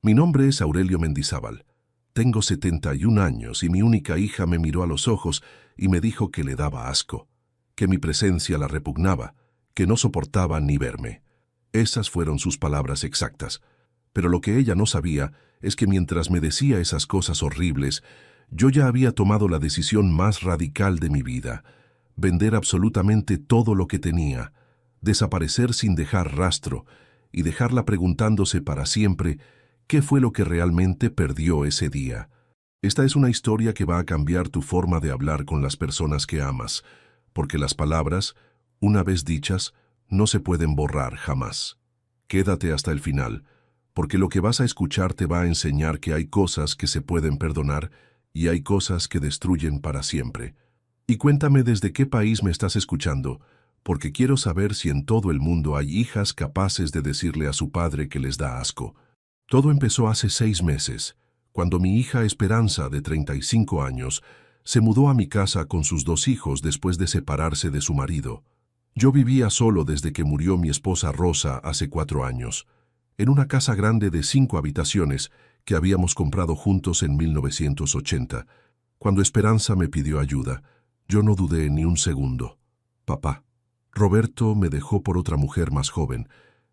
Mi nombre es Aurelio Mendizábal. Tengo 71 años y mi única hija me miró a los ojos y me dijo que le daba asco, que mi presencia la repugnaba, que no soportaba ni verme. Esas fueron sus palabras exactas. Pero lo que ella no sabía es que mientras me decía esas cosas horribles, yo ya había tomado la decisión más radical de mi vida: vender absolutamente todo lo que tenía, desaparecer sin dejar rastro y dejarla preguntándose para siempre qué fue lo que realmente perdió ese día. Esta es una historia que va a cambiar tu forma de hablar con las personas que amas, porque las palabras, una vez dichas, no se pueden borrar jamás. Quédate hasta el final, porque lo que vas a escuchar te va a enseñar que hay cosas que se pueden perdonar y hay cosas que destruyen para siempre. Y cuéntame desde qué país me estás escuchando, porque quiero saber si en todo el mundo hay hijas capaces de decirle a su padre que les da asco. Todo empezó hace 6 meses, cuando mi hija Esperanza, de 35 años, se mudó a mi casa con sus 2 hijos después de separarse de su marido. Yo vivía solo desde que murió mi esposa Rosa hace 4 años, en una casa grande de 5 habitaciones que habíamos comprado juntos en 1980. Cuando Esperanza me pidió ayuda, yo no dudé ni un segundo. Papá, Roberto me dejó por otra mujer más joven.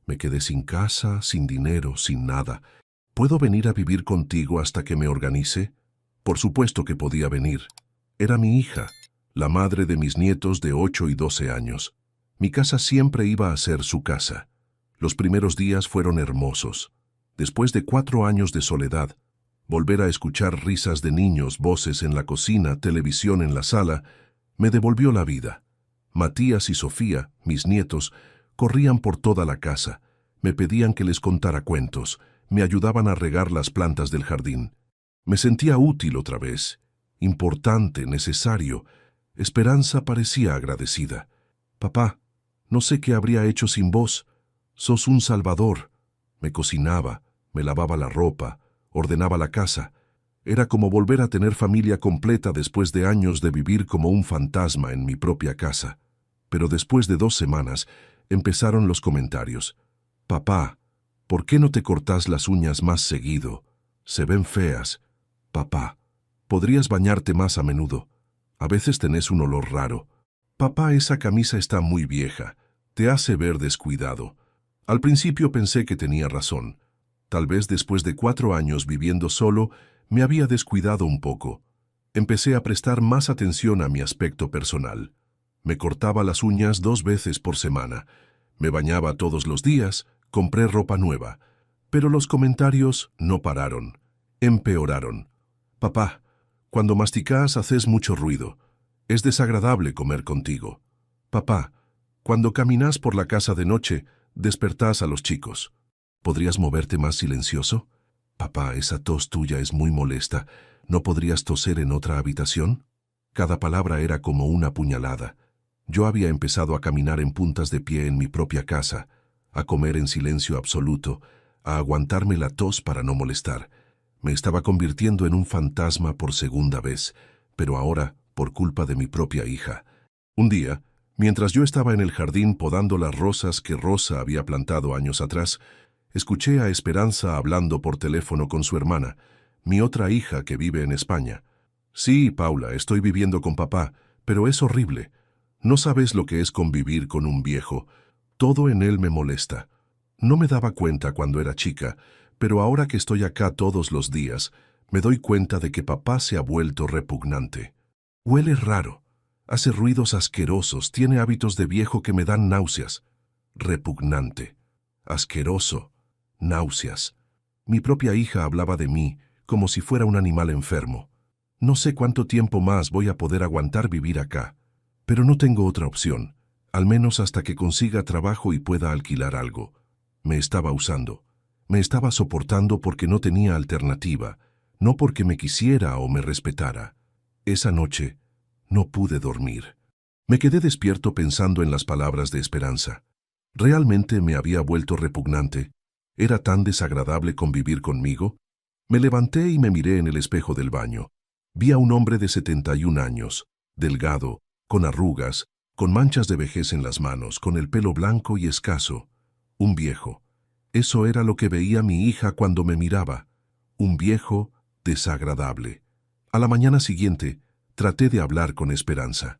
Me quedé sin casa, sin dinero, sin nada. ¿Puedo venir a vivir contigo hasta que me organice? Por supuesto que podía venir. Era mi hija, la madre de mis nietos de 8 y 12 años. Mi casa siempre iba a ser su casa. Los primeros días fueron hermosos. Después de 4 años de soledad, volver a escuchar risas de niños, voces en la cocina, televisión en la sala, me devolvió la vida. Matías y Sofía, mis nietos, corrían por toda la casa, me pedían que les contara cuentos, me ayudaban a regar las plantas del jardín. Me sentía útil otra vez, importante, necesario. Esperanza parecía agradecida. Papá, no sé qué habría hecho sin vos. Sos un salvador. Me cocinaba, me lavaba la ropa, ordenaba la casa. Era como volver a tener familia completa después de años de vivir como un fantasma en mi propia casa. Pero después de 2 semanas, empezaron los comentarios. Papá, ¿por qué no te cortás las uñas más seguido? Se ven feas. Papá, ¿podrías bañarte más a menudo? A veces tenés un olor raro. Papá, esa camisa está muy vieja. Te hace ver descuidado. Al principio pensé que tenía razón. Tal vez después de 4 años viviendo solo, me había descuidado un poco. Empecé a prestar más atención a mi aspecto personal. Me cortaba las uñas 2 veces por semana. Me bañaba todos los días, compré ropa nueva. Pero los comentarios no pararon. Empeoraron. Papá, cuando masticás haces mucho ruido. Es desagradable comer contigo. Papá, cuando caminás por la casa de noche, despertás a los chicos. ¿Podrías moverte más silencioso? Papá, esa tos tuya es muy molesta. ¿No podrías toser en otra habitación? Cada palabra era como una puñalada. Yo había empezado a caminar en puntas de pie en mi propia casa, a comer en silencio absoluto, a aguantarme la tos para no molestar. Me estaba convirtiendo en un fantasma por segunda vez, pero ahora por culpa de mi propia hija. Un día, mientras yo estaba en el jardín podando las rosas que Rosa había plantado años atrás, escuché a Esperanza hablando por teléfono con su hermana, mi otra hija que vive en España. Sí, Paula, estoy viviendo con papá, pero es horrible. No sabes lo que es convivir con un viejo. Todo en él me molesta. No me daba cuenta cuando era chica, pero ahora que estoy acá todos los días, me doy cuenta de que papá se ha vuelto repugnante. Huele raro, hace ruidos asquerosos, tiene hábitos de viejo que me dan náuseas. Repugnante, asqueroso, náuseas. Mi propia hija hablaba de mí como si fuera un animal enfermo. No sé cuánto tiempo más voy a poder aguantar vivir acá, pero no tengo otra opción, al menos hasta que consiga trabajo y pueda alquilar algo. Me estaba usando. Me estaba soportando porque no tenía alternativa, no porque me quisiera o me respetara. Esa noche no pude dormir. Me quedé despierto pensando en las palabras de Esperanza. ¿Realmente me había vuelto repugnante? ¿Era tan desagradable convivir conmigo? Me levanté y me miré en el espejo del baño. Vi a un hombre de 71 años, delgado, con arrugas, con manchas de vejez en las manos, con el pelo blanco y escaso. Un viejo. Eso era lo que veía mi hija cuando me miraba. Un viejo desagradable. A la mañana siguiente, traté de hablar con Esperanza.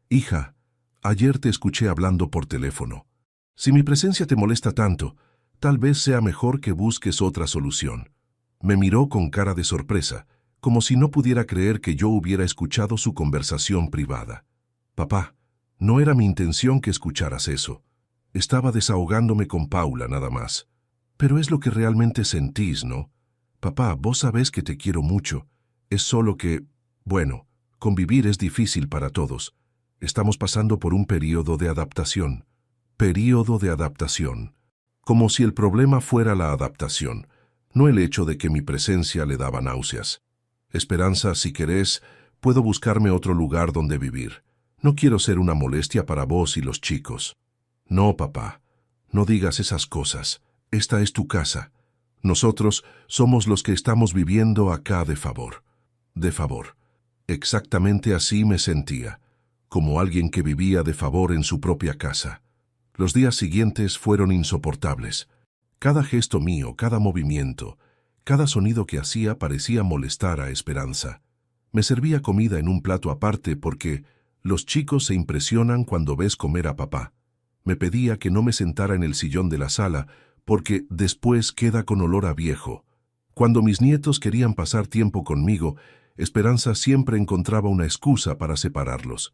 Hija, ayer te escuché hablando por teléfono. Si mi presencia te molesta tanto, tal vez sea mejor que busques otra solución. Me miró con cara de sorpresa, como si no pudiera creer que yo hubiera escuchado su conversación privada. Papá, no era mi intención que escucharas eso. Estaba desahogándome con Paula nada más. Pero es lo que realmente sentís, ¿no? Papá, vos sabés que te quiero mucho. Es solo que, bueno, convivir es difícil para todos. Estamos pasando por un período de adaptación. Período de adaptación. Como si el problema fuera la adaptación, no el hecho de que mi presencia le daba náuseas. Esperanza, si querés, puedo buscarme otro lugar donde vivir. No quiero ser una molestia para vos y los chicos. No, papá, no digas esas cosas. Esta es tu casa. Nosotros somos los que estamos viviendo acá de favor. De favor. Exactamente así me sentía, como alguien que vivía de favor en su propia casa. Los días siguientes fueron insoportables. Cada gesto mío, cada movimiento, cada sonido que hacía parecía molestar a Esperanza. Me servía comida en un plato aparte porque los chicos se impresionan cuando ves comer a papá. Me pedía que no me sentara en el sillón de la sala porque después queda con olor a viejo. Cuando mis nietos querían pasar tiempo conmigo, Esperanza siempre encontraba una excusa para separarlos.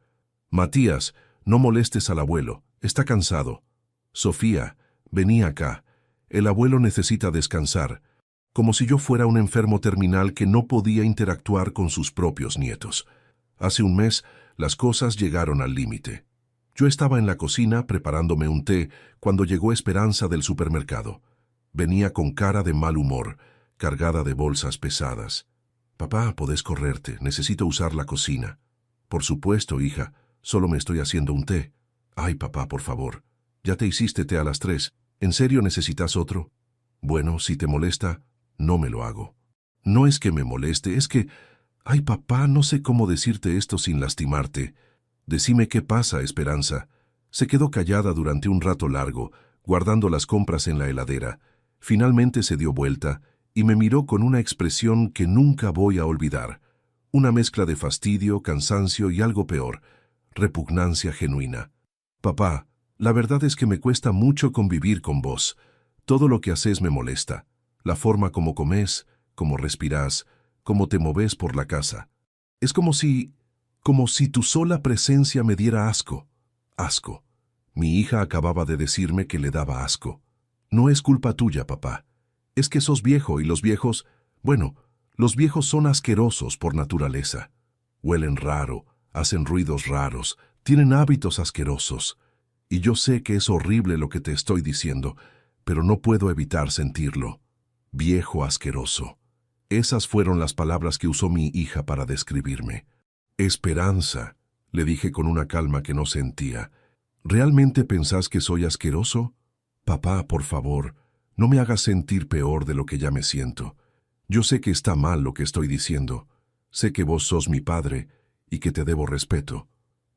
Matías, no molestes al abuelo, está cansado. Sofía, vení acá. El abuelo necesita descansar, como si yo fuera un enfermo terminal que no podía interactuar con sus propios nietos. Hace un mes, las cosas llegaron al límite. Yo estaba en la cocina preparándome un té cuando llegó Esperanza del supermercado. Venía con cara de mal humor, cargada de bolsas pesadas. Papá, podés correrte, necesito usar la cocina. Por supuesto, hija, solo me estoy haciendo un té. Ay, papá, por favor, ya te hiciste té a las 3. ¿En serio necesitas otro? Bueno, si te molesta, no me lo hago. No es que me moleste, es que... Ay, papá, no sé cómo decirte esto sin lastimarte. Decime qué pasa, Esperanza. Se quedó callada durante un rato largo, guardando las compras en la heladera. Finalmente se dio vuelta y me miró con una expresión que nunca voy a olvidar. Una mezcla de fastidio, cansancio y algo peor, repugnancia genuina. Papá, la verdad es que me cuesta mucho convivir con vos. Todo lo que haces me molesta. La forma como comes, como respirás, como te moves por la casa. Es como si tu sola presencia me diera asco. Asco. Mi hija acababa de decirme que le daba asco. No es culpa tuya, papá. Es que sos viejo y los viejos, bueno, los viejos son asquerosos por naturaleza. Huelen raro, hacen ruidos raros, tienen hábitos asquerosos. Y yo sé que es horrible lo que te estoy diciendo, pero no puedo evitar sentirlo. Viejo asqueroso. Esas fueron las palabras que usó mi hija para describirme. Esperanza, le dije con una calma que no sentía. ¿Realmente pensás que soy asqueroso? Papá, por favor, no me hagas sentir peor de lo que ya me siento. Yo sé que está mal lo que estoy diciendo. Sé que vos sos mi padre y que te debo respeto,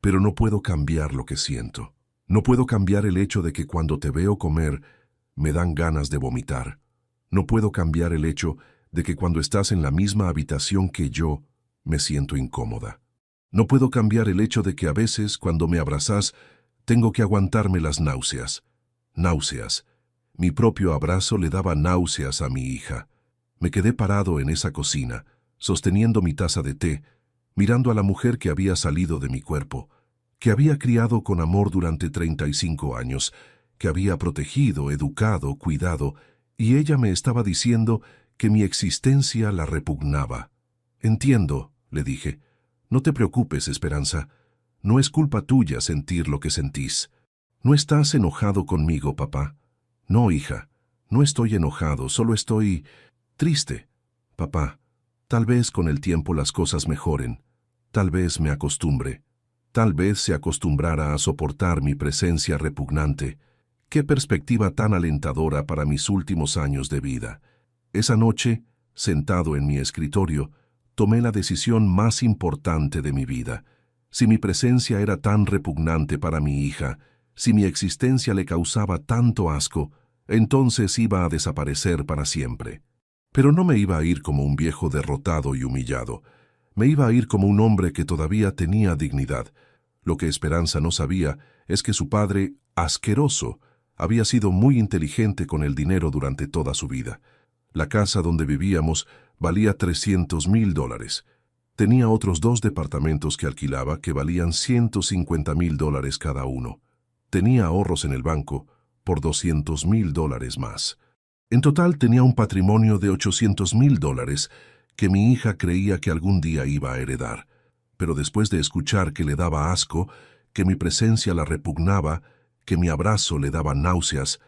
pero no puedo cambiar lo que siento. No puedo cambiar el hecho de que cuando te veo comer, me dan ganas de vomitar. No puedo cambiar el hecho de que cuando estás en la misma habitación que yo, me siento incómoda. No puedo cambiar el hecho de que a veces, cuando me abrazás, tengo que aguantarme las náuseas. Náuseas. Mi propio abrazo le daba náuseas a mi hija. Me quedé parado en esa cocina, sosteniendo mi taza de té, mirando a la mujer que había salido de mi cuerpo, que había criado con amor durante 35 años, que había protegido, educado, cuidado, y ella me estaba diciendo que mi existencia la repugnaba. Entiendo, le dije. No te preocupes, Esperanza. No es culpa tuya sentir lo que sentís. ¿No estás enojado conmigo, papá? No, hija. No estoy enojado, solo estoy triste. Papá, tal vez con el tiempo las cosas mejoren. Tal vez me acostumbre. Tal vez se acostumbrara a soportar mi presencia repugnante. Qué perspectiva tan alentadora para mis últimos años de vida. Esa noche, sentado en mi escritorio, tomé la decisión más importante de mi vida. Si mi presencia era tan repugnante para mi hija, si mi existencia le causaba tanto asco, Entonces iba a desaparecer para siempre. Pero no me iba a ir como un viejo derrotado y humillado. Me iba a ir como un hombre que todavía tenía dignidad. Lo que Esperanza no sabía es que su padre, asqueroso, había sido muy inteligente con el dinero durante toda su vida. La casa donde vivíamos valía $300,000. Tenía otros 2 departamentos que alquilaba que valían $150,000 cada uno. Tenía ahorros en el banco por $200,000 más. En total tenía un patrimonio de $800,000 que mi hija creía que algún día iba a heredar. Pero después de escuchar que le daba asco, que mi presencia la repugnaba, que mi abrazo le daba náuseas,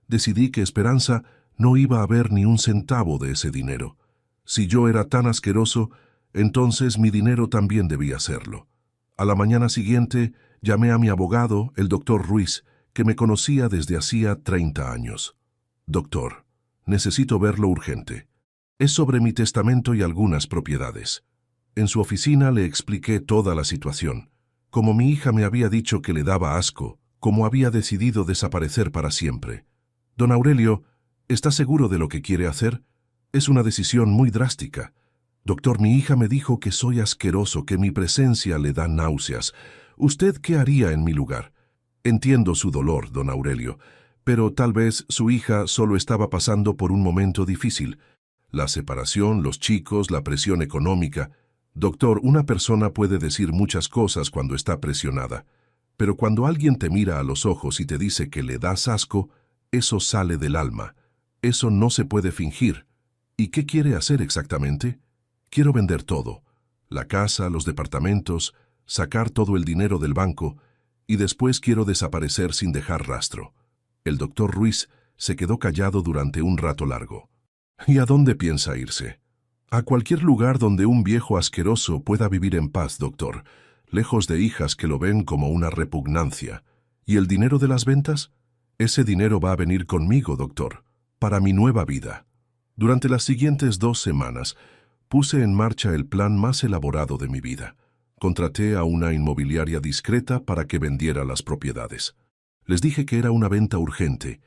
decidí que Esperanza no iba a ver ni un centavo de ese dinero. Si yo era tan asqueroso, entonces mi dinero también debía serlo. A la mañana siguiente llamé a mi abogado, el doctor Ruiz, que me conocía desde hacía 30 años. Doctor, necesito verlo urgente. Es sobre mi testamento y algunas propiedades. En su oficina le expliqué toda la situación. Como mi hija me había dicho que le daba asco, como había decidido desaparecer para siempre. Don Aurelio, ¿está seguro de lo que quiere hacer? Es una decisión muy drástica. Doctor, mi hija me dijo que soy asqueroso, que mi presencia le da náuseas. ¿Usted qué haría en mi lugar? Entiendo su dolor, don Aurelio, pero tal vez su hija solo estaba pasando por un momento difícil. La separación, los chicos, la presión económica. Doctor, una persona puede decir muchas cosas cuando está presionada, pero cuando alguien te mira a los ojos y te dice que le das asco, eso sale del alma. Eso no se puede fingir. ¿Y qué quiere hacer exactamente? Quiero vender todo. La casa, los departamentos, sacar todo el dinero del banco, y después quiero desaparecer sin dejar rastro. El doctor Ruiz se quedó callado durante un rato largo. ¿Y a dónde piensa irse? A cualquier lugar donde un viejo asqueroso pueda vivir en paz, doctor, lejos de hijas que lo ven como una repugnancia. ¿Y el dinero de las ventas? Ese dinero va a venir conmigo, doctor, para mi nueva vida. Durante las siguientes 2 semanas, puse en marcha el plan más elaborado de mi vida. Contraté a una inmobiliaria discreta para que vendiera las propiedades. Les dije que era una venta urgente,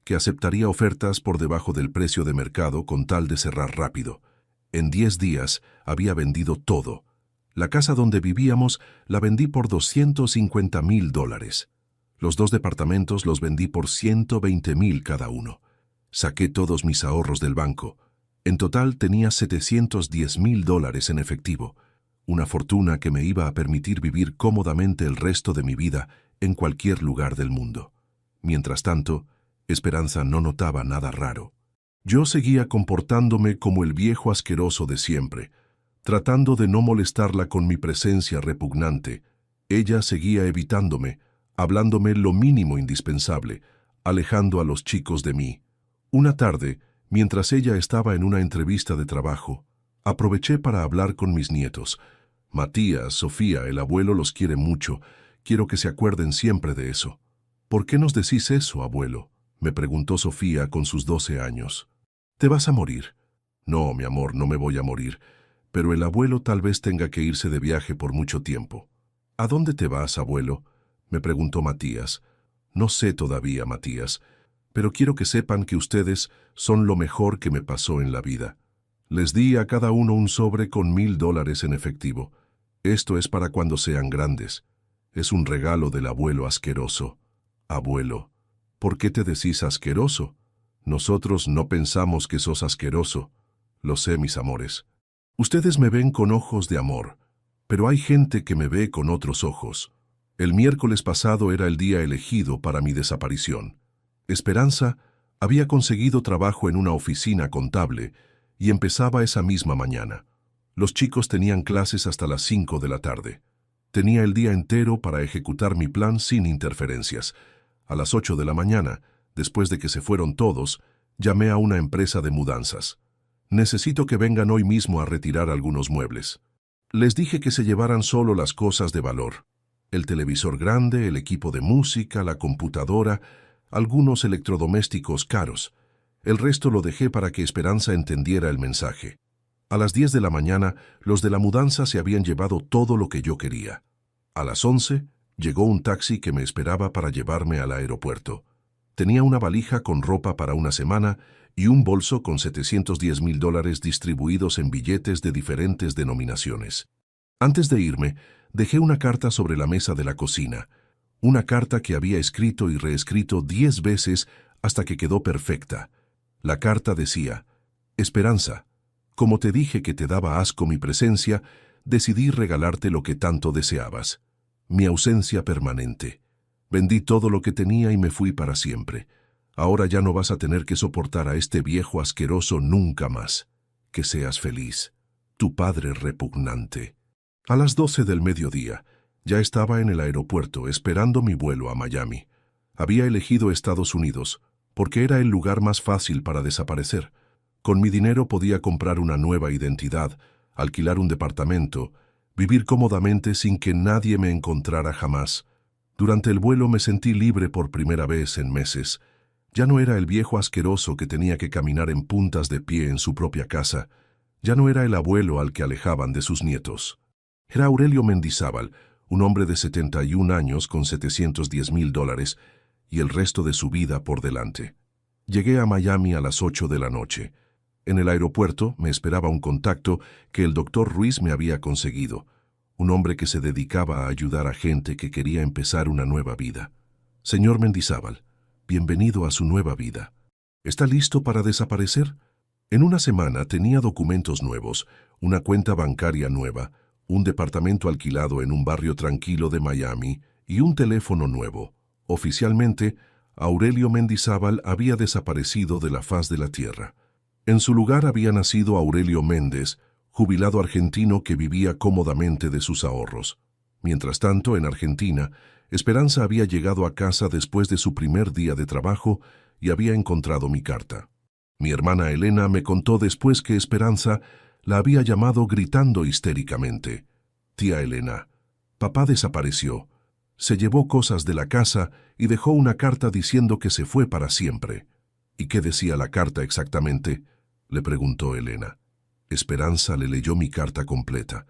que aceptaría ofertas por debajo del precio de mercado con tal de cerrar rápido. En 10 días había vendido todo. La casa donde vivíamos la vendí por $250,000. Los 2 departamentos los vendí por $120,000 cada uno. Saqué todos mis ahorros del banco. En total tenía $710,000 en efectivo, una fortuna que me iba a permitir vivir cómodamente el resto de mi vida en cualquier lugar del mundo. Mientras tanto, Esperanza no notaba nada raro. Yo seguía comportándome como el viejo asqueroso de siempre, tratando de no molestarla con mi presencia repugnante. Ella seguía evitándome, hablándome lo mínimo indispensable, alejando a los chicos de mí. Una tarde, mientras ella estaba en una entrevista de trabajo, aproveché para hablar con mis nietos. Matías, Sofía, el abuelo los quiere mucho. Quiero que se acuerden siempre de eso. ¿Por qué nos decís eso, abuelo?, me preguntó Sofía con sus 12 años. ¿Te vas a morir? No, mi amor, no me voy a morir, pero el abuelo tal vez tenga que irse de viaje por mucho tiempo. ¿A dónde te vas, abuelo?, me preguntó Matías. No sé todavía, Matías, pero quiero que sepan que ustedes son lo mejor que me pasó en la vida. Les di a cada uno un sobre con $1,000 en efectivo. Esto es para cuando sean grandes. Es un regalo del abuelo asqueroso. Abuelo, ¿por qué te decís asqueroso? Nosotros no pensamos que sos asqueroso. Lo sé, mis amores. Ustedes me ven con ojos de amor, pero hay gente que me ve con otros ojos. El miércoles pasado era el día elegido para mi desaparición. Esperanza había conseguido trabajo en una oficina contable y empezaba esa misma mañana. Los chicos tenían clases hasta las 5 de la tarde. Tenía el día entero para ejecutar mi plan sin interferencias. A las 8 de la mañana, después de que se fueron todos, llamé a una empresa de mudanzas. Necesito que vengan hoy mismo a retirar algunos muebles. Les dije que se llevaran solo las cosas de valor. El televisor grande, el equipo de música, la computadora, algunos electrodomésticos caros. El resto lo dejé para que Esperanza entendiera el mensaje. A las 10 de la mañana, los de la mudanza se habían llevado todo lo que yo quería. A las 11, llegó un taxi que me esperaba para llevarme al aeropuerto. Tenía una valija con ropa para una semana y un bolso con $710,000 distribuidos en billetes de diferentes denominaciones. Antes de irme, dejé una carta sobre la mesa de la cocina, una carta que había escrito y reescrito 10 veces hasta que quedó perfecta. La carta decía: Esperanza, como te dije que te daba asco mi presencia, decidí regalarte lo que tanto deseabas, mi ausencia permanente. Vendí todo lo que tenía y me fui para siempre. Ahora ya no vas a tener que soportar a este viejo asqueroso nunca más. Que seas feliz. Tu padre repugnante. A las 12 del mediodía, ya estaba en el aeropuerto esperando mi vuelo a Miami. Había elegido Estados Unidos porque era el lugar más fácil para desaparecer. Con mi dinero podía comprar una nueva identidad, alquilar un departamento, vivir cómodamente sin que nadie me encontrara jamás. Durante el vuelo me sentí libre por primera vez en meses. Ya no era el viejo asqueroso que tenía que caminar en puntas de pie en su propia casa. Ya no era el abuelo al que alejaban de sus nietos. Era Aurelio Mendizábal, un hombre de 71 años con $710,000 y el resto de su vida por delante. Llegué a Miami a las 8 de la noche. En el aeropuerto me esperaba un contacto que el doctor Ruiz me había conseguido, un hombre que se dedicaba a ayudar a gente que quería empezar una nueva vida. Señor Mendizábal, bienvenido a su nueva vida. ¿Está listo para desaparecer? En una semana tenía documentos nuevos, una cuenta bancaria nueva, un departamento alquilado en un barrio tranquilo de Miami y un teléfono nuevo. Oficialmente, Aurelio Mendizábal había desaparecido de la faz de la tierra. En su lugar había nacido Aurelio Méndez, jubilado argentino que vivía cómodamente de sus ahorros. Mientras tanto, en Argentina, Esperanza había llegado a casa después de su primer día de trabajo y había encontrado mi carta. Mi hermana Elena me contó después que Esperanza la había llamado gritando histéricamente: «Tía Elena, papá desapareció. Se llevó cosas de la casa y dejó una carta diciendo que se fue para siempre». «¿Y qué decía la carta exactamente?», le preguntó Elena. Esperanza le leyó mi carta completa.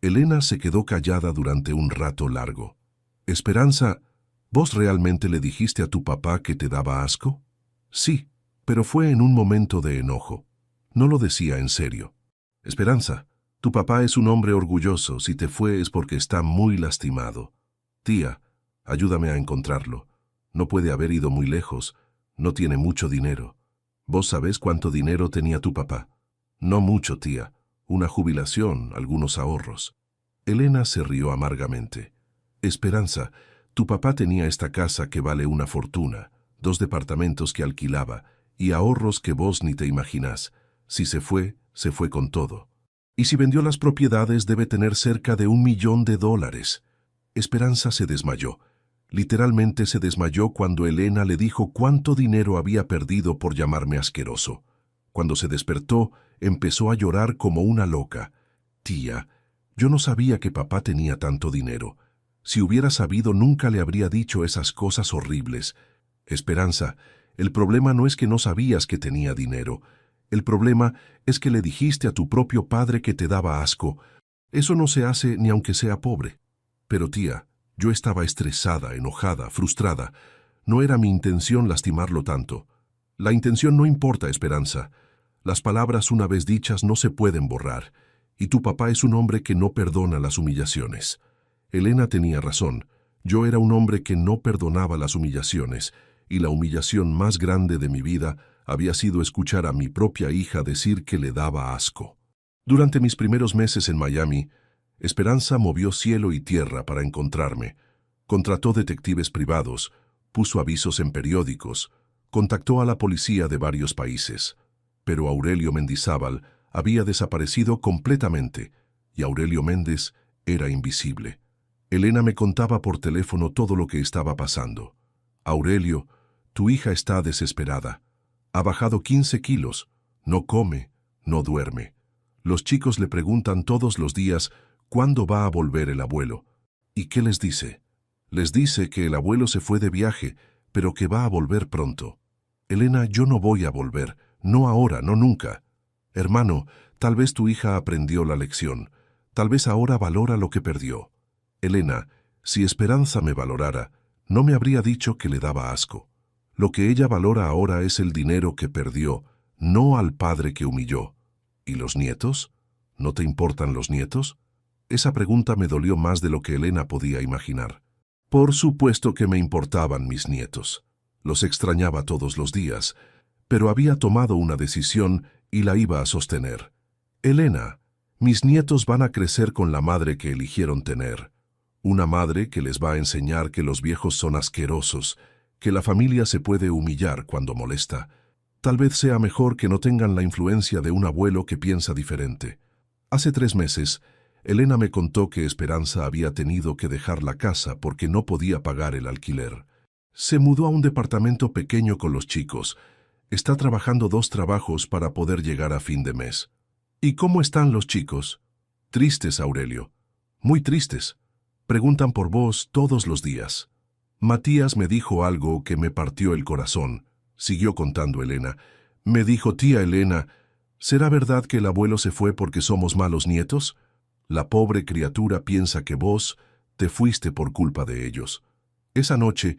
Elena se quedó callada durante un rato largo. «Esperanza, ¿vos realmente le dijiste a tu papá que te daba asco?». «Sí, pero fue en un momento de enojo. No lo decía en serio». «Esperanza, tu papá es un hombre orgulloso. Si te fue es porque está muy lastimado. Tía, ayúdame a encontrarlo. No puede haber ido muy lejos. No tiene mucho dinero. ¿Vos sabés cuánto dinero tenía tu papá?». «No mucho, tía. Una jubilación, algunos ahorros». Elena se rió amargamente. «Esperanza, tu papá tenía esta casa que vale una fortuna, 2 departamentos que alquilaba y ahorros que vos ni te imaginás. Si se fue con todo. Y si vendió las propiedades debe tener cerca de $1,000,000. Esperanza se desmayó. Literalmente se desmayó cuando Elena le dijo cuánto dinero había perdido por llamarme asqueroso. Cuando se despertó, empezó a llorar como una loca. «Tía, yo no sabía que papá tenía tanto dinero. Si hubiera sabido, nunca le habría dicho esas cosas horribles». «Esperanza, el problema no es que no sabías que tenía dinero. El problema es que le dijiste a tu propio padre que te daba asco. Eso no se hace ni aunque sea pobre». «Pero tía, yo estaba estresada, enojada, frustrada. No era mi intención lastimarlo tanto». «La intención no importa, Esperanza. Las palabras una vez dichas no se pueden borrar, y tu papá es un hombre que no perdona las humillaciones». Elena tenía razón. Yo era un hombre que no perdonaba las humillaciones, y la humillación más grande de mi vida había sido escuchar a mi propia hija decir que le daba asco. Durante mis primeros meses en Miami, Esperanza movió cielo y tierra para encontrarme. Contrató detectives privados, puso avisos en periódicos, contactó a la policía de varios países. Pero Aurelio Mendizábal había desaparecido completamente y Aurelio Méndez era invisible. Elena me contaba por teléfono todo lo que estaba pasando. «Aurelio, tu hija está desesperada. Ha bajado 15 kilos, no come, no duerme. Los chicos le preguntan todos los días cuándo va a volver el abuelo. ¿Y qué les dice? Les dice que el abuelo se fue de viaje, pero que va a volver pronto. Elena, yo no voy a volver, no ahora, no nunca. Hermano, tal vez tu hija aprendió la lección, tal vez ahora valora lo que perdió. Elena, si Esperanza me valorara, no me habría dicho que le daba asco. Lo que ella valora ahora es el dinero que perdió, no al padre que humilló. ¿Y los nietos? ¿No te importan los nietos? Esa pregunta me dolió más de lo que Elena podía imaginar. Por supuesto que me importaban mis nietos. Los extrañaba todos los días, pero había tomado una decisión y la iba a sostener. Elena, mis nietos van a crecer con la madre que eligieron tener. Una madre que les va a enseñar que los viejos son asquerosos, que la familia se puede humillar cuando molesta. Tal vez sea mejor que no tengan la influencia de un abuelo que piensa diferente. Hace 3 meses, Elena me contó que Esperanza había tenido que dejar la casa porque no podía pagar el alquiler. Se mudó a un departamento pequeño con los chicos. Está trabajando 2 trabajos para poder llegar a fin de mes. ¿Y cómo están los chicos? Tristes, Aurelio. Muy tristes. Preguntan por vos todos los días. Matías me dijo algo que me partió el corazón. Siguió contando Elena. Me dijo, tía Elena, ¿será verdad que el abuelo se fue porque somos malos nietos? La pobre criatura piensa que vos te fuiste por culpa de ellos. Esa noche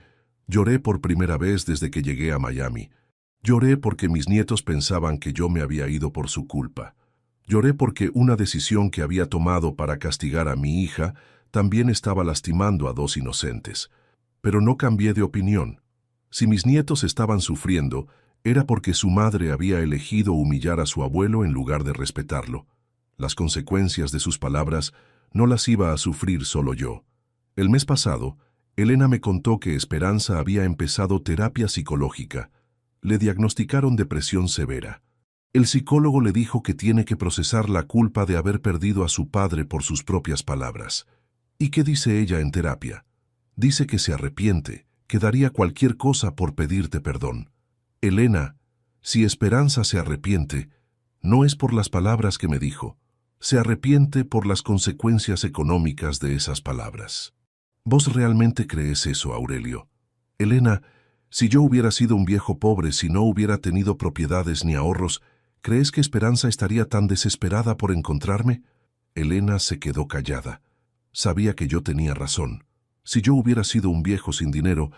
lloré por primera vez desde que llegué a Miami. Lloré porque mis nietos pensaban que yo me había ido por su culpa. Lloré porque una decisión que había tomado para castigar a mi hija también estaba lastimando a 2 inocentes. Pero no cambié de opinión. Si mis nietos estaban sufriendo, era porque su madre había elegido humillar a su abuelo en lugar de respetarlo. Las consecuencias de sus palabras no las iba a sufrir solo yo. El mes pasado, Elena me contó que Esperanza había empezado terapia psicológica. Le diagnosticaron depresión severa. El psicólogo le dijo que tiene que procesar la culpa de haber perdido a su padre por sus propias palabras. ¿Y qué dice ella en terapia? Dice que se arrepiente, que daría cualquier cosa por pedirte perdón. Elena, si Esperanza se arrepiente, no es por las palabras que me dijo. Se arrepiente por las consecuencias económicas de esas palabras. ¿Vos realmente crees eso, Aurelio? Elena, si yo hubiera sido un viejo pobre, si no hubiera tenido propiedades ni ahorros, ¿crees que Esperanza estaría tan desesperada por encontrarme? Elena se quedó callada. Sabía que yo tenía razón. Si yo hubiera sido un viejo sin dinero,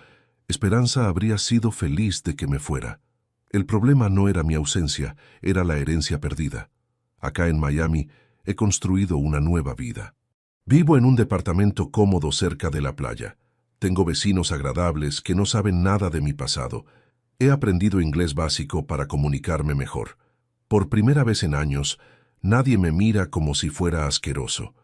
Esperanza habría sido feliz de que me fuera. El problema no era mi ausencia, era la herencia perdida. Acá en Miami he construido una nueva vida. Vivo en un departamento cómodo cerca de la playa. Tengo vecinos agradables que no saben nada de mi pasado. He aprendido inglés básico para comunicarme mejor. Por primera vez en años, nadie me mira como si fuera asqueroso.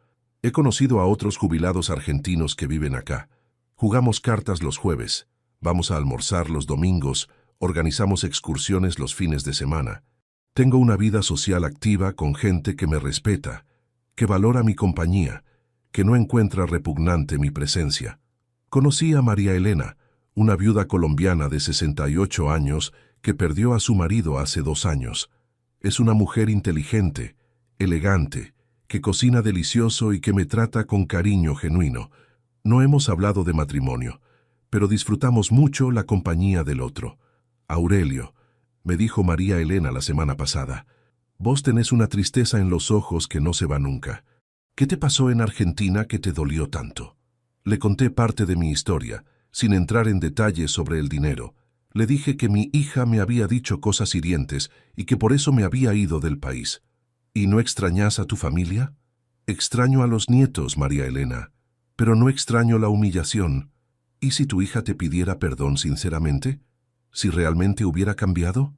He conocido a otros jubilados argentinos que viven acá. Jugamos cartas los jueves, vamos a almorzar los domingos, organizamos excursiones los fines de semana. Tengo una vida social activa con gente que me respeta, que valora mi compañía, que no encuentra repugnante mi presencia. Conocí a María Elena, una viuda colombiana de 68 años que perdió a su marido hace 2 años. Es una mujer inteligente, elegante, que cocina delicioso y que me trata con cariño genuino. No hemos hablado de matrimonio, pero disfrutamos mucho la compañía del otro. Aurelio, me dijo María Elena la semana pasada, vos tenés una tristeza en los ojos que no se va nunca. ¿Qué te pasó en Argentina que te dolió tanto? Le conté parte de mi historia, sin entrar en detalles sobre el dinero. Le dije que mi hija me había dicho cosas hirientes y que por eso me había ido del país. ¿Y no extrañas a tu familia? Extraño a los nietos, María Elena, pero no extraño la humillación. ¿Y si tu hija te pidiera perdón sinceramente? ¿Si realmente hubiera cambiado?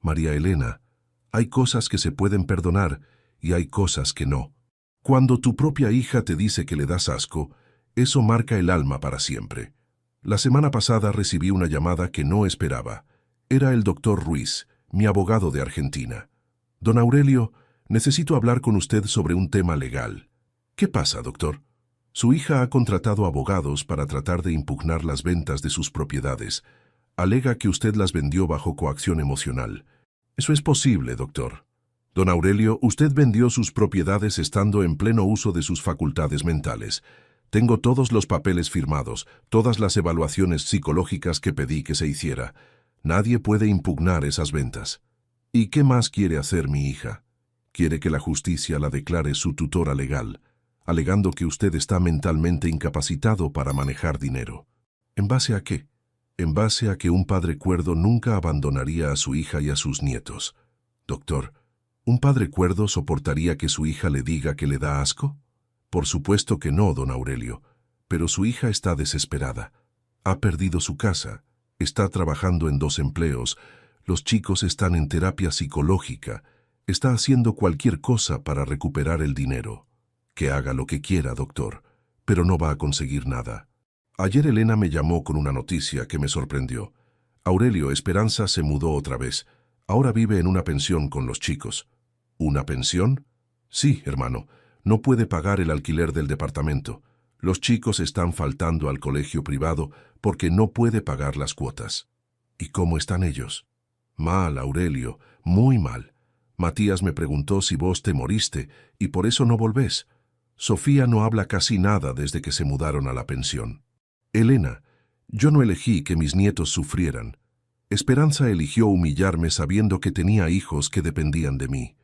María Elena, hay cosas que se pueden perdonar y hay cosas que no. Cuando tu propia hija te dice que le das asco, eso marca el alma para siempre. La semana pasada recibí una llamada que no esperaba. Era el doctor Ruiz, mi abogado de Argentina. Don Aurelio, necesito hablar con usted sobre un tema legal. ¿Qué pasa, doctor? Su hija ha contratado abogados para tratar de impugnar las ventas de sus propiedades. Alega que usted las vendió bajo coacción emocional. Eso es posible, doctor. Don Aurelio, usted vendió sus propiedades estando en pleno uso de sus facultades mentales. Tengo todos los papeles firmados, todas las evaluaciones psicológicas que pedí que se hiciera. Nadie puede impugnar esas ventas. ¿Y qué más quiere hacer mi hija? Quiere que la justicia la declare su tutora legal, alegando que usted está mentalmente incapacitado para manejar dinero. ¿En base a qué? en base a que un padre cuerdo nunca abandonaría a su hija y a sus nietos. Doctor, ¿un padre cuerdo soportaría que su hija le diga que le da asco? Por supuesto que no, don Aurelio, pero su hija está desesperada. Ha perdido su casa, está trabajando en 2 empleos, los chicos están en terapia psicológica, está haciendo cualquier cosa para recuperar el dinero. Que haga lo que quiera, doctor, pero no va a conseguir nada. Ayer Elena me llamó con una noticia que me sorprendió. Aurelio, Esperanza se mudó otra vez. Ahora vive en una pensión con los chicos. ¿Una pensión? Sí, hermano. No puede pagar el alquiler del departamento. Los chicos están faltando al colegio privado porque no puede pagar las cuotas. ¿Y cómo están ellos? Mal, Aurelio, muy mal. Matías me preguntó si vos te moriste y por eso no volvés. Sofía no habla casi nada desde que se mudaron a la pensión. Elena, yo no elegí que mis nietos sufrieran. Esperanza eligió humillarme sabiendo que tenía hijos que dependían de mí.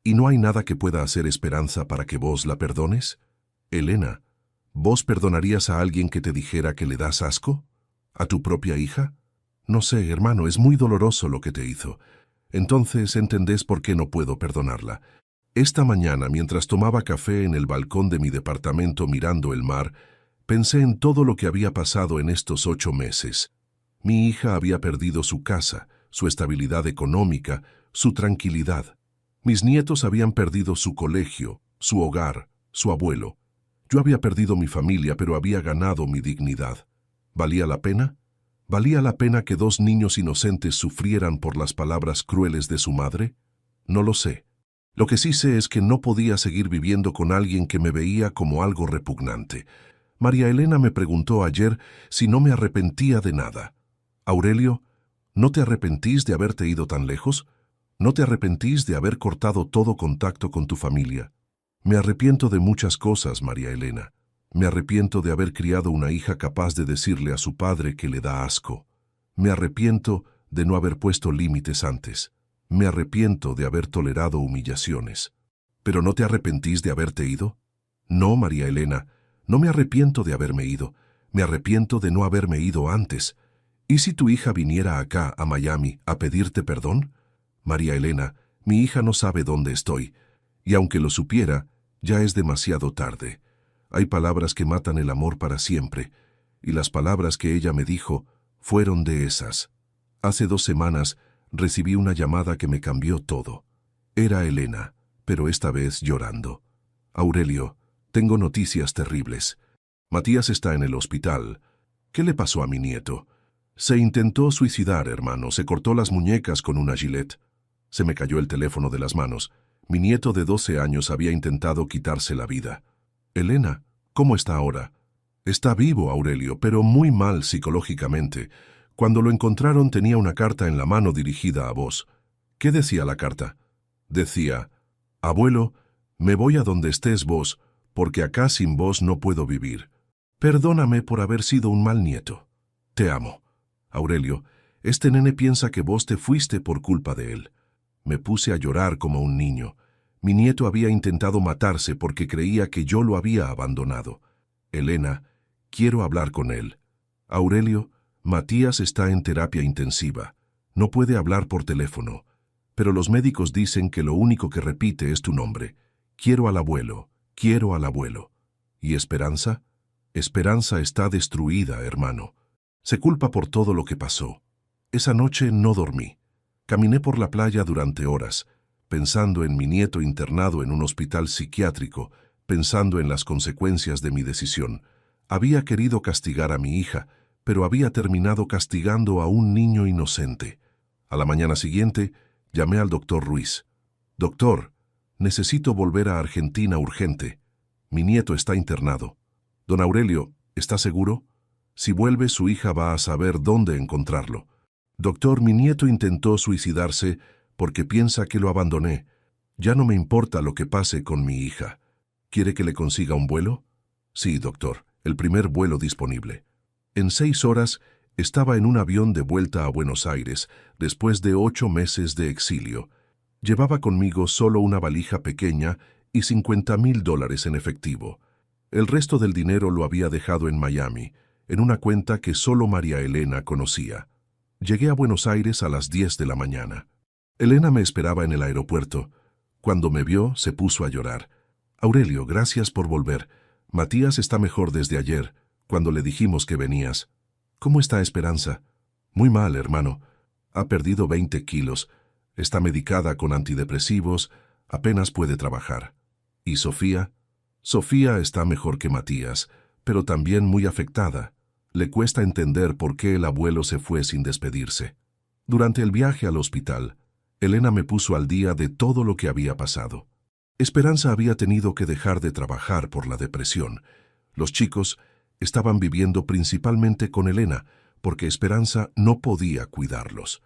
¿Y no hay nada que pueda hacer Esperanza para que vos la perdones? Elena, ¿vos perdonarías a alguien que te dijera que le das asco? ¿A tu propia hija? No sé, hermano, es muy doloroso lo que te hizo. Entonces entendés por qué no puedo perdonarla. Esta mañana, mientras tomaba café en el balcón de mi departamento mirando el mar, pensé en todo lo que había pasado en estos 8 meses. Mi hija había perdido su casa, su estabilidad económica, su tranquilidad. Mis nietos habían perdido su colegio, su hogar, su abuelo. Yo había perdido mi familia, pero había ganado mi dignidad. ¿Valía la pena? ¿Valía la pena que 2 niños inocentes sufrieran por las palabras crueles de su madre? No lo sé. Lo que sí sé es que no podía seguir viviendo con alguien que me veía como algo repugnante. María Elena me preguntó ayer si no me arrepentía de nada. Aurelio, ¿no te arrepentís de haberte ido tan lejos? ¿No te arrepentís de haber cortado todo contacto con tu familia? Me arrepiento de muchas cosas, María Elena. Me arrepiento de haber criado una hija capaz de decirle a su padre que le da asco. Me arrepiento de no haber puesto límites antes. Me arrepiento de haber tolerado humillaciones. ¿Pero no te arrepentís de haberte ido? No, María Elena, no me arrepiento de haberme ido. Me arrepiento de no haberme ido antes. ¿Y si tu hija viniera acá, a Miami, a pedirte perdón? María Elena, mi hija no sabe dónde estoy, y aunque lo supiera, ya es demasiado tarde. Hay palabras que matan el amor para siempre, y las palabras que ella me dijo fueron de esas. Hace 2 semanas recibí una llamada que me cambió todo. Era Elena, pero esta vez llorando. Aurelio, tengo noticias terribles. Matías está en el hospital. ¿Qué le pasó a mi nieto? Se intentó suicidar, hermano. Se cortó las muñecas con una gilet. Se me cayó el teléfono de las manos. Mi nieto de 12 años había intentado quitarse la vida. Elena, ¿cómo está ahora? Está vivo, Aurelio, pero muy mal psicológicamente. Cuando lo encontraron tenía una carta en la mano dirigida a vos. ¿Qué decía la carta? Decía, abuelo, me voy a donde estés vos, porque acá sin vos no puedo vivir. Perdóname por haber sido un mal nieto. Te amo. Aurelio, este nene piensa que vos te fuiste por culpa de él. Me puse a llorar como un niño. Mi nieto había intentado matarse porque creía que yo lo había abandonado. Elena, quiero hablar con él. Aurelio, Matías está en terapia intensiva. No puede hablar por teléfono. Pero los médicos dicen que lo único que repite es tu nombre. Quiero al abuelo, quiero al abuelo. ¿Y Esperanza? Esperanza está destruida, hermano. Se culpa por todo lo que pasó. Esa noche no dormí. Caminé por la playa durante horas, pensando en mi nieto internado en un hospital psiquiátrico, pensando en las consecuencias de mi decisión. Había querido castigar a mi hija, pero había terminado castigando a un niño inocente. A la mañana siguiente, llamé al doctor Ruiz. Doctor, necesito volver a Argentina urgente. Mi nieto está internado. Don Aurelio, ¿está seguro? Si vuelve, su hija va a saber dónde encontrarlo. Doctor, mi nieto intentó suicidarse porque piensa que lo abandoné. Ya no me importa lo que pase con mi hija. ¿Quiere que le consiga un vuelo? Sí, doctor, el primer vuelo disponible. En 6 horas estaba en un avión de vuelta a Buenos Aires, después de 8 meses de exilio. Llevaba conmigo solo una valija pequeña y $50,000 en efectivo. El resto del dinero lo había dejado en Miami, en una cuenta que solo María Elena conocía. Llegué a Buenos Aires a las 10 de la mañana. Elena me esperaba en el aeropuerto. Cuando me vio, se puso a llorar. Aurelio, gracias por volver. Matías está mejor desde ayer, cuando le dijimos que venías. ¿Cómo está Esperanza? Muy mal, hermano. Ha perdido 20 kilos. Está medicada con antidepresivos. Apenas puede trabajar. ¿Y Sofía? Sofía está mejor que Matías, pero también muy afectada. Le cuesta entender por qué el abuelo se fue sin despedirse. Durante el viaje al hospital, Elena me puso al día de todo lo que había pasado. Esperanza había tenido que dejar de trabajar por la depresión. Los chicos estaban viviendo principalmente con Elena, porque Esperanza no podía cuidarlos.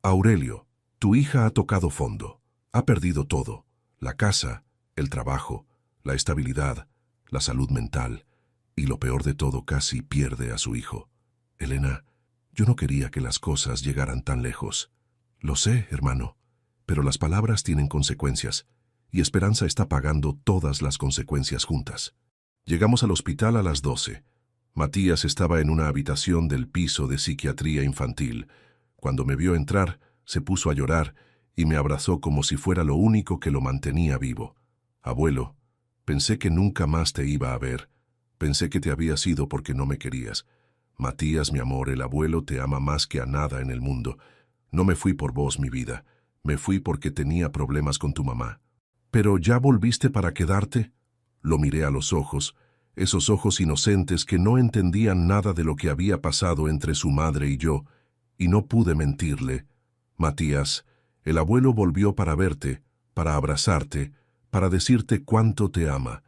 Aurelio, tu hija ha tocado fondo. Ha perdido todo: la casa, el trabajo, la estabilidad, la salud mental, y lo peor de todo, casi pierde a su hijo. Elena, yo no quería que las cosas llegaran tan lejos. Lo sé, hermano, pero las palabras tienen consecuencias, y Esperanza está pagando todas las consecuencias juntas. Llegamos al hospital a las 12. Matías estaba en una habitación del piso de psiquiatría infantil. Cuando me vio entrar, se puso a llorar y me abrazó como si fuera lo único que lo mantenía vivo. Abuelo, pensé que nunca más te iba a ver. Pensé que te habías ido porque no me querías. Matías, mi amor, el abuelo te ama más que a nada en el mundo. No me fui por vos, mi vida. Me fui porque tenía problemas con tu mamá. ¿Pero ya volviste para quedarte? Lo miré a los ojos, esos ojos inocentes que no entendían nada de lo que había pasado entre su madre y yo, y no pude mentirle. Matías, el abuelo volvió para verte, para abrazarte, para decirte cuánto te ama,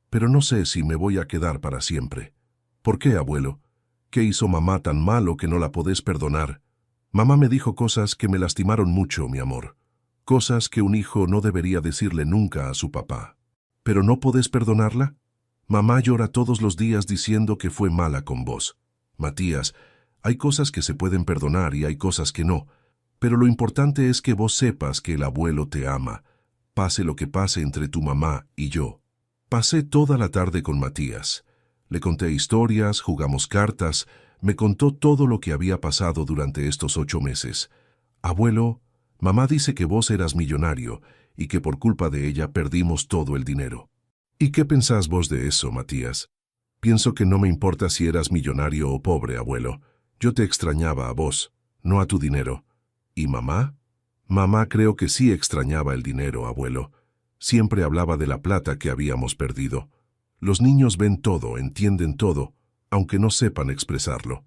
pero no sé si me voy a quedar para siempre. ¿Por qué, abuelo? ¿Qué hizo mamá tan malo que no la podés perdonar? Mamá me dijo cosas que me lastimaron mucho, mi amor. Cosas que un hijo no debería decirle nunca a su papá. ¿Pero no podés perdonarla? Mamá llora todos los días diciendo que fue mala con vos. Matías, hay cosas que se pueden perdonar y hay cosas que no, pero lo importante es que vos sepas que el abuelo te ama, pase lo que pase entre tu mamá y yo. Pasé toda la tarde con Matías. Le conté historias, jugamos cartas, me contó todo lo que había pasado durante estos 8 meses. Abuelo, mamá dice que vos eras millonario y que por culpa de ella perdimos todo el dinero. ¿Y qué pensás vos de eso, Matías? Pienso que no me importa si eras millonario o pobre, abuelo. Yo te extrañaba a vos, no a tu dinero. ¿Y mamá? Mamá creo que sí extrañaba el dinero, abuelo. Siempre hablaba de la plata que habíamos perdido. Los niños ven todo, entienden todo, aunque no sepan expresarlo.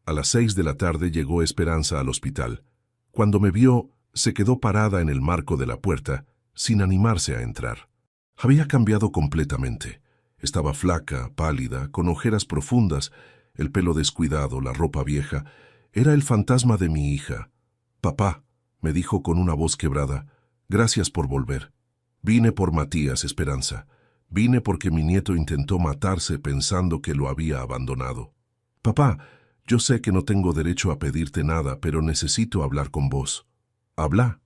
A las 6 de la tarde llegó Esperanza al hospital. Cuando me vio, se quedó parada en el marco de la puerta, sin animarse a entrar. Había cambiado completamente. Estaba flaca, pálida, con ojeras profundas, el pelo descuidado, la ropa vieja. Era el fantasma de mi hija. «Papá», me dijo con una voz quebrada, «gracias por volver. Vine por Matías, Esperanza. Vine porque mi nieto intentó matarse pensando que lo había abandonado. Papá, yo sé que no tengo derecho a pedirte nada, pero necesito hablar con vos». «Habla».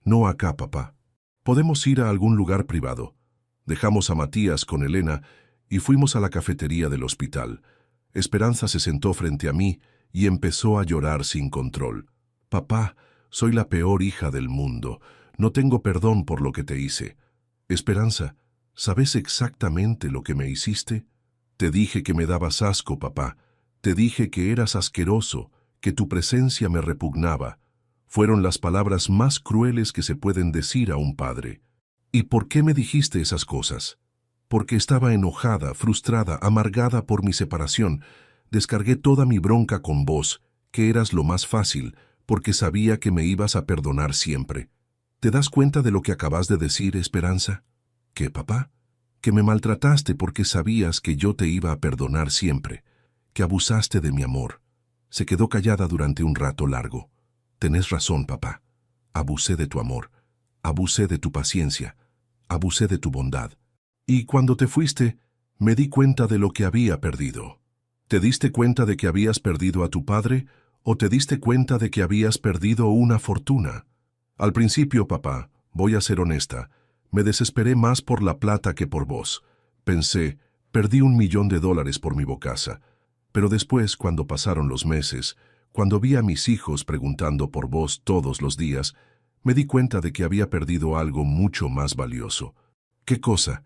«No acá, papá. Podemos ir a algún lugar privado». Dejamos a Matías con Elena y fuimos a la cafetería del hospital. Esperanza se sentó frente a mí y empezó a llorar sin control. «Papá, soy la peor hija del mundo. No tengo perdón por lo que te hice». «Esperanza, ¿sabes exactamente lo que me hiciste? Te dije que me dabas asco, papá. Te dije que eras asqueroso, que tu presencia me repugnaba. Fueron las palabras más crueles que se pueden decir a un padre. ¿Y por qué me dijiste esas cosas? Porque estaba enojada, frustrada, amargada por mi separación. Descargué toda mi bronca con vos, que eras lo más fácil, porque sabía que me ibas a perdonar siempre. ¿Te das cuenta de lo que acabas de decir, Esperanza?» «¿Qué, papá?» «Que me maltrataste porque sabías que yo te iba a perdonar siempre, que abusaste de mi amor». Se quedó callada durante un rato largo. «Tenés razón, papá. Abusé de tu amor, abusé de tu paciencia, abusé de tu bondad. Y cuando te fuiste, me di cuenta de lo que había perdido». «¿Te diste cuenta de que habías perdido a tu padre o te diste cuenta de que habías perdido una fortuna?» «Al principio, papá, voy a ser honesta, me desesperé más por la plata que por vos. Pensé, perdí $1 millón por mi bocaza. Pero después, cuando pasaron los meses, cuando vi a mis hijos preguntando por vos todos los días, me di cuenta de que había perdido algo mucho más valioso. ¿Qué cosa?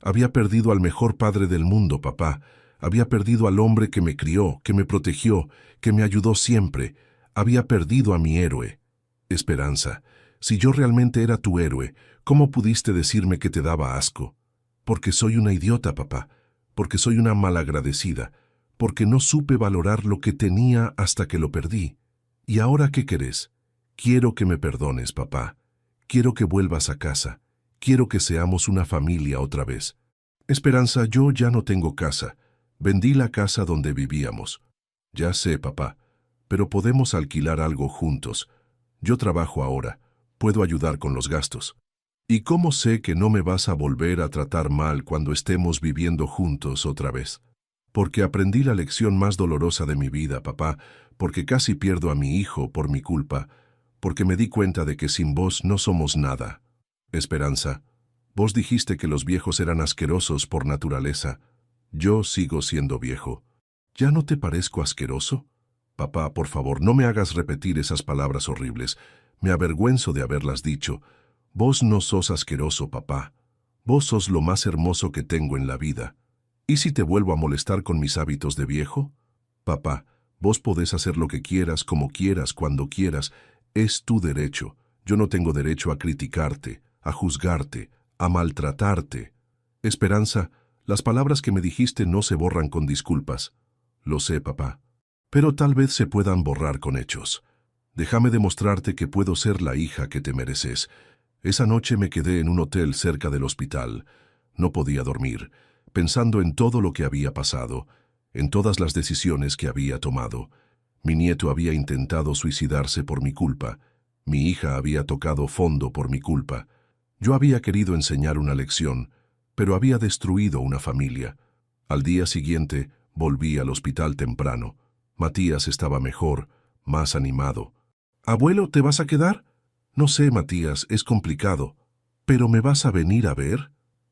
Había perdido al mejor padre del mundo, papá. Había perdido al hombre que me crió, que me protegió, que me ayudó siempre. Había perdido a mi héroe. Esperanza, si yo realmente era tu héroe, ¿cómo pudiste decirme que te daba asco? Porque soy una idiota, papá. Porque soy una malagradecida. Porque no supe valorar lo que tenía hasta que lo perdí. ¿Y ahora qué querés? Quiero que me perdones, papá. Quiero que vuelvas a casa. Quiero que seamos una familia otra vez. Esperanza, yo ya no tengo casa. Vendí la casa donde vivíamos. Ya sé, papá, pero podemos alquilar algo juntos. Yo trabajo ahora. Puedo ayudar con los gastos. ¿Y cómo sé que no me vas a volver a tratar mal cuando estemos viviendo juntos otra vez? Porque aprendí la lección más dolorosa de mi vida, papá, porque casi pierdo a mi hijo por mi culpa, porque me di cuenta de que sin vos no somos nada. Esperanza, vos dijiste que los viejos eran asquerosos por naturaleza. Yo sigo siendo viejo. ¿Ya no te parezco asqueroso? Papá, por favor, no me hagas repetir esas palabras horribles. Me avergüenzo de haberlas dicho. Vos no sos asqueroso, papá. Vos sos lo más hermoso que tengo en la vida. ¿Y si te vuelvo a molestar con mis hábitos de viejo? Papá, vos podés hacer lo que quieras, como quieras, cuando quieras. Es tu derecho. Yo no tengo derecho a criticarte, a juzgarte, a maltratarte. Esperanza, las palabras que me dijiste no se borran con disculpas. Lo sé, papá. Pero tal vez se puedan borrar con hechos. Déjame demostrarte que puedo ser la hija que te mereces. Esa noche me quedé en un hotel cerca del hospital. No podía dormir, pensando en todo lo que había pasado, en todas las decisiones que había tomado. Mi nieto había intentado suicidarse por mi culpa. Mi hija había tocado fondo por mi culpa. Yo había querido enseñar una lección, pero había destruido una familia. Al día siguiente, volví al hospital temprano. Matías estaba mejor, más animado. «Abuelo, ¿te vas a quedar?» «No sé, Matías, es complicado. ¿Pero me vas a venir a ver?»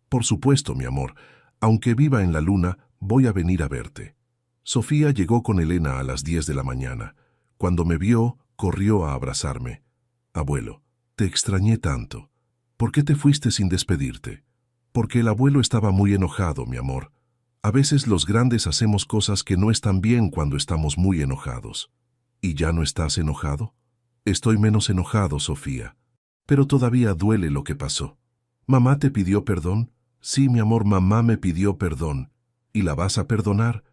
«Por supuesto, mi amor. Aunque viva en la luna, voy a venir a verte». Sofía llegó con Elena a las 10 de la mañana. Cuando me vio, corrió a abrazarme. «Abuelo, te extrañé tanto. ¿Por qué te fuiste sin despedirte?» «Porque el abuelo estaba muy enojado, mi amor. A veces los grandes hacemos cosas que no están bien cuando estamos muy enojados». «¿Y ya no estás enojado?» «Estoy menos enojado, Sofía. Pero todavía duele lo que pasó». «¿Mamá te pidió perdón?» «Sí, mi amor, mamá me pidió perdón». «¿Y la vas a perdonar?»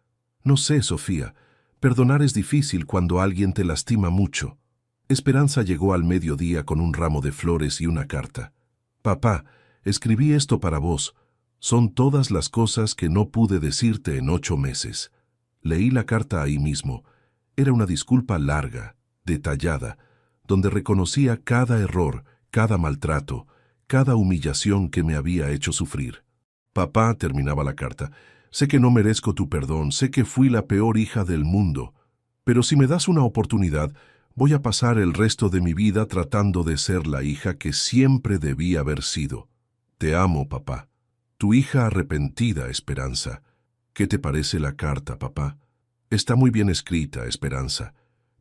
«No sé, Sofía. Perdonar es difícil cuando alguien te lastima mucho». Esperanza llegó al mediodía con un ramo de flores y una carta. «Papá, escribí esto para vos. Son todas las cosas que no pude decirte en 8 meses». Leí la carta ahí mismo. Era una disculpa larga, detallada, donde reconocía cada error, cada maltrato, cada humillación que me había hecho sufrir. «Papá», terminaba la carta, «sé que no merezco tu perdón, sé que fui la peor hija del mundo, pero si me das una oportunidad, voy a pasar el resto de mi vida tratando de ser la hija que siempre debí haber sido. Te amo, papá. Tu hija arrepentida, Esperanza». «¿Qué te parece la carta, papá?» «Está muy bien escrita, Esperanza,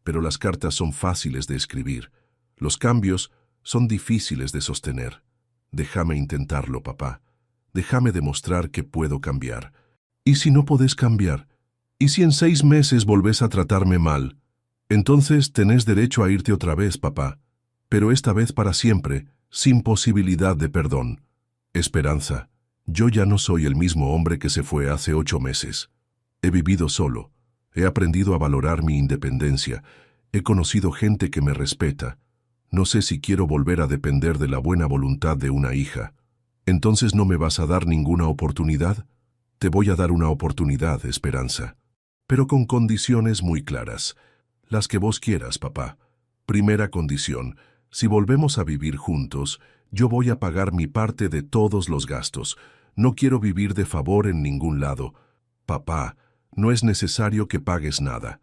pero las cartas son fáciles de escribir. Los cambios son difíciles de sostener. Déjame intentarlo, papá. Déjame demostrar que puedo cambiar». «¿Y si no podés cambiar? ¿Y si en 6 meses volvés a tratarme mal? Entonces tenés derecho a irte otra vez, papá, pero esta vez para siempre, sin posibilidad de perdón». «Esperanza, yo ya no soy el mismo hombre que se fue hace 8 meses. He vivido solo, he aprendido a valorar mi independencia, he conocido gente que me respeta. No sé si quiero volver a depender de la buena voluntad de una hija. ¿Entonces no me vas a dar ninguna oportunidad?» «Te voy a dar una oportunidad, Esperanza, pero con condiciones muy claras. Las que vos quieras, papá. Primera condición, si volvemos a vivir juntos, yo voy a pagar mi parte de todos los gastos. No quiero vivir de favor en ningún lado. Papá, no es necesario que pagues nada.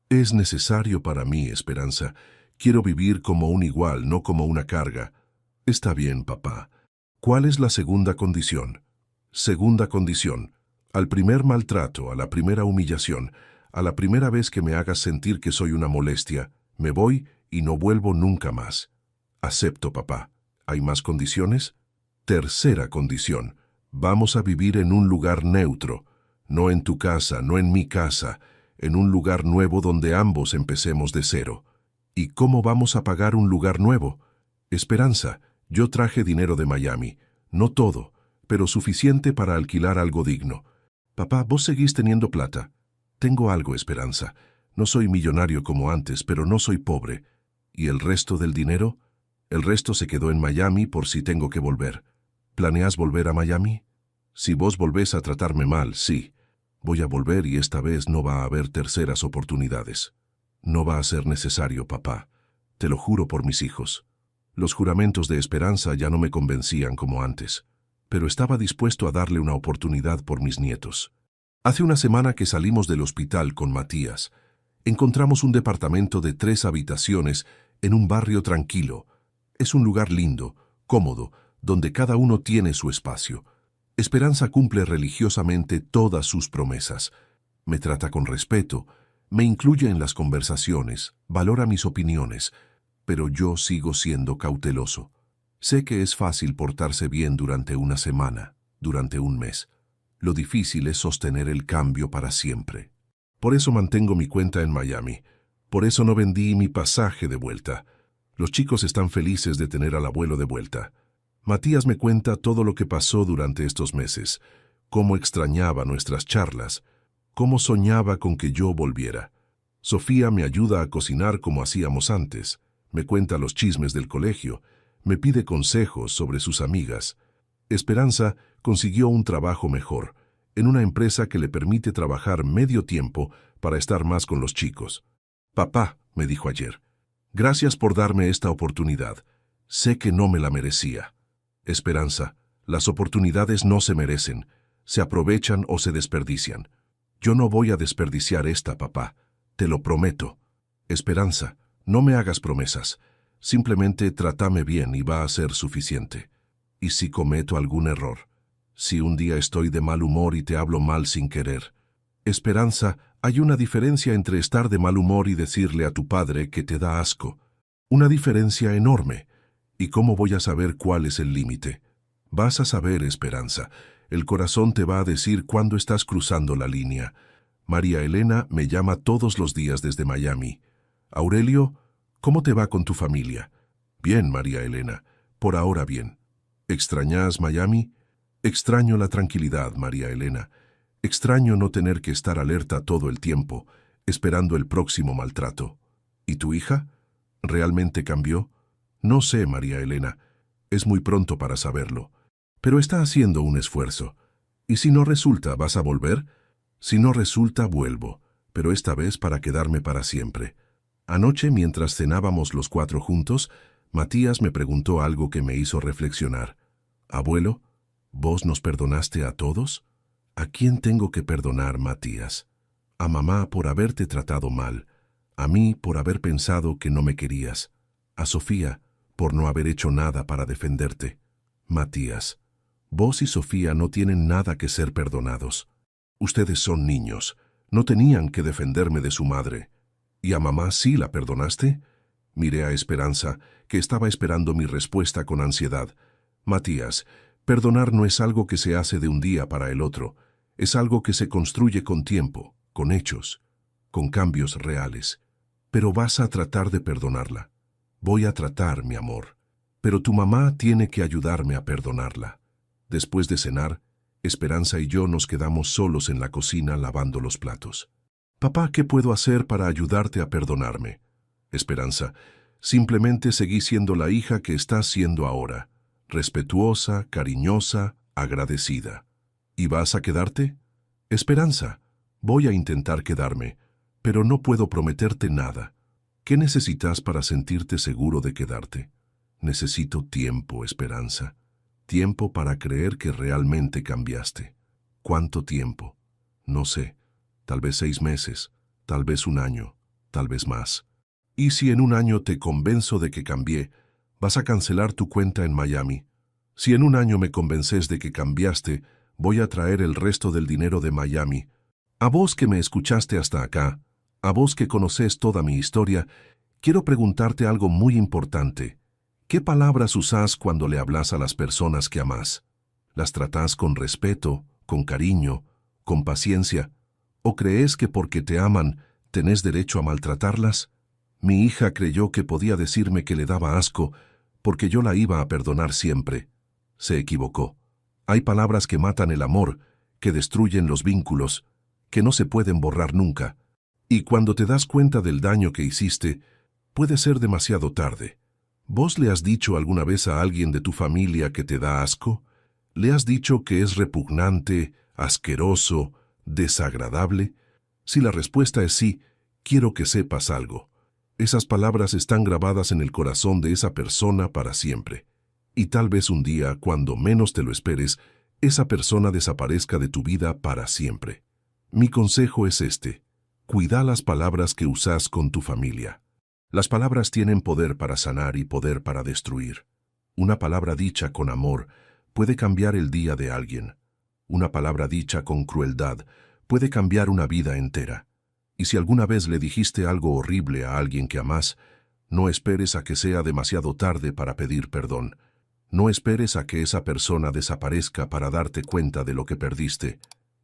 Es necesario para mí, Esperanza. Quiero vivir como un igual, no como una carga». «Está bien, papá. ¿Cuál es la segunda condición?» «Segunda condición. Al primer maltrato, a la primera humillación, A la primera vez que me hagas sentir que soy una molestia, me voy y no vuelvo nunca más. Acepto, papá. ¿Hay más condiciones? Tercera condición. Vamos a vivir en un lugar neutro. No en tu casa, no en mi casa. En un lugar nuevo donde ambos empecemos de cero. ¿Y cómo vamos a pagar un lugar nuevo? Esperanza, yo traje dinero de Miami. No todo, pero suficiente para alquilar algo digno. Papá, vos seguís teniendo plata. Tengo algo, Esperanza. No soy millonario como antes, pero no soy pobre. ¿Y el resto del dinero? El resto se quedó en Miami por si tengo que volver. ¿Planeas volver a Miami? Si vos volvés a tratarme mal, sí. Voy a volver y esta vez no va a haber terceras oportunidades. No va a ser necesario, papá. Te lo juro por mis hijos. Los juramentos de Esperanza ya no me convencían como antes, pero estaba dispuesto a darle una oportunidad por mis nietos. Hace una semana que salimos del hospital con Matías, encontramos un departamento de 3 habitaciones en un barrio tranquilo. Es un lugar lindo, cómodo, donde cada uno tiene su espacio. Esperanza cumple religiosamente todas sus promesas. Me trata con respeto, me incluye en las conversaciones, valora mis opiniones, pero yo sigo siendo cauteloso. Sé que es fácil portarse bien durante una semana, durante un mes. Lo difícil es sostener el cambio para siempre. Por eso mantengo mi cuenta en Miami. Por eso no vendí mi pasaje de vuelta. Los chicos están felices de tener al abuelo de vuelta. Matías me cuenta todo lo que pasó durante estos meses, cómo extrañaba nuestras charlas, cómo soñaba con que yo volviera. Sofía me ayuda a cocinar como hacíamos antes, me cuenta los chismes del colegio, me pide consejos sobre sus amigas. Esperanza consiguió un trabajo mejor, en una empresa que le permite trabajar medio tiempo para estar más con los chicos. Papá, me dijo ayer, gracias por darme esta oportunidad. Sé que no me la merecía. Esperanza, las oportunidades no se merecen, se aprovechan o se desperdician. Yo no voy a desperdiciar esta, papá, te lo prometo. Esperanza, no me hagas promesas, simplemente trátame bien y va a ser suficiente. ¿Y si cometo algún error? Si un día estoy de mal humor y te hablo mal sin querer. Esperanza, hay una diferencia entre estar de mal humor y decirle a tu padre que te da asco. Una diferencia enorme. ¿Y cómo voy a saber cuál es el límite? Vas a saber, Esperanza. El corazón te va a decir cuándo estás cruzando la línea. María Elena me llama todos los días desde Miami. Aurelio, ¿cómo te va con tu familia? Bien, María Elena. Por ahora bien. ¿Extrañas Miami? Extraño la tranquilidad, María Elena. Extraño no tener que estar alerta todo el tiempo, esperando el próximo maltrato. ¿Y tu hija? ¿Realmente cambió? No sé, María Elena. Es muy pronto para saberlo. Pero está haciendo un esfuerzo. ¿Y si no resulta, vas a volver? Si no resulta, vuelvo, pero esta vez para quedarme para siempre. Anoche, mientras cenábamos los 4 juntos, Matías me preguntó algo que me hizo reflexionar. Abuelo, ¿vos nos perdonaste a todos? ¿A quién tengo que perdonar, Matías? A mamá por haberte tratado mal, a mí por haber pensado que no me querías, a Sofía por no haber hecho nada para defenderte. Matías, vos y Sofía no tienen nada que ser perdonados. Ustedes son niños, no tenían que defenderme de su madre. ¿Y a mamá sí la perdonaste? Miré a Esperanza, que estaba esperando mi respuesta con ansiedad. Matías, perdonar no es algo que se hace de un día para el otro, es algo que se construye con tiempo, con hechos, con cambios reales. Pero vas a tratar de perdonarla. Voy a tratar, mi amor. Pero tu mamá tiene que ayudarme a perdonarla. Después de cenar, Esperanza y yo nos quedamos solos en la cocina lavando los platos. Papá, ¿qué puedo hacer para ayudarte a perdonarme? Esperanza, simplemente seguí siendo la hija que estás siendo ahora, respetuosa, cariñosa, agradecida. ¿Y vas a quedarte? Esperanza, voy a intentar quedarme, pero no puedo prometerte nada. ¿Qué necesitas para sentirte seguro de quedarte? Necesito tiempo, Esperanza. Tiempo para creer que realmente cambiaste. ¿Cuánto tiempo? No sé. Tal vez 6 meses, tal vez 1 año, tal vez más. ¿Y si en 1 año te convenzo de que cambié, vas a cancelar tu cuenta en Miami? Si en 1 año me convences de que cambiaste, voy a traer el resto del dinero de Miami. A vos que me escuchaste hasta acá, a vos que conocés toda mi historia, quiero preguntarte algo muy importante. ¿Qué palabras usás cuando le hablas a las personas que amás? ¿Las tratás con respeto, con cariño, con paciencia? ¿O crees que porque te aman, tenés derecho a maltratarlas? Mi hija creyó que podía decirme que le daba asco, porque yo la iba a perdonar siempre. Se equivocó. Hay palabras que matan el amor, que destruyen los vínculos, que no se pueden borrar nunca. Y cuando te das cuenta del daño que hiciste, puede ser demasiado tarde. ¿Vos le has dicho alguna vez a alguien de tu familia que te da asco? ¿Le has dicho que es repugnante, asqueroso, desagradable? Si la respuesta es sí, quiero que sepas algo. Esas palabras están grabadas en el corazón de esa persona para siempre. Y tal vez un día, cuando menos te lo esperes, esa persona desaparezca de tu vida para siempre. Mi consejo es este: cuida las palabras que usás con tu familia. Las palabras tienen poder para sanar y poder para destruir. Una palabra dicha con amor puede cambiar el día de alguien. Una palabra dicha con crueldad puede cambiar una vida entera. Y si alguna vez le dijiste algo horrible a alguien que amás, no esperes a que sea demasiado tarde para pedir perdón. No esperes a que esa persona desaparezca para darte cuenta de lo que perdiste.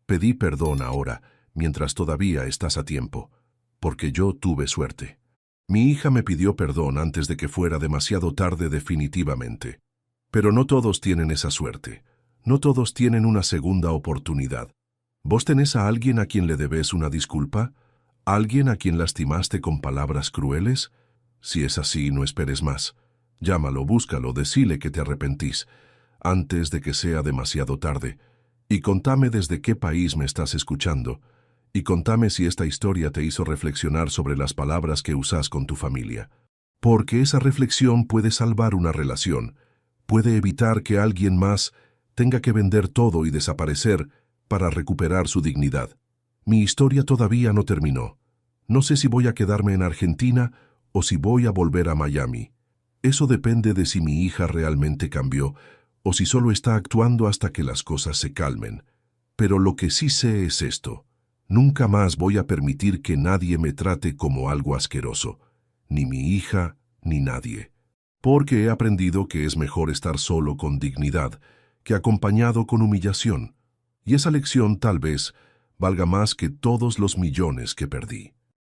Pedí perdón ahora, mientras todavía estás a tiempo, porque yo tuve suerte. Mi hija me pidió perdón antes de que fuera demasiado tarde definitivamente. Pero no todos tienen esa suerte. No todos tienen una segunda oportunidad. ¿Vos tenés a alguien a quien le debes una disculpa? ¿Alguien a quien lastimaste con palabras crueles? Si es así, no esperes más. Llámalo, búscalo, decile que te arrepentís, antes de que sea demasiado tarde. Y contame desde qué país me estás escuchando. Y contame si esta historia te hizo reflexionar sobre las palabras que usás con tu familia. Porque esa reflexión puede salvar una relación, puede evitar que alguien más tenga que vender todo y desaparecer para recuperar su dignidad. Mi historia todavía no terminó. No sé si voy a quedarme en Argentina o si voy a volver a Miami. Eso depende de si mi hija realmente cambió o si solo está actuando hasta que las cosas se calmen. Pero lo que sí sé es esto: nunca más voy a permitir que nadie me trate como algo asqueroso, ni mi hija, ni nadie. Porque he aprendido que es mejor estar solo con dignidad que acompañado con humillación. Y esa lección tal vez valga más que todos los millones que perdí.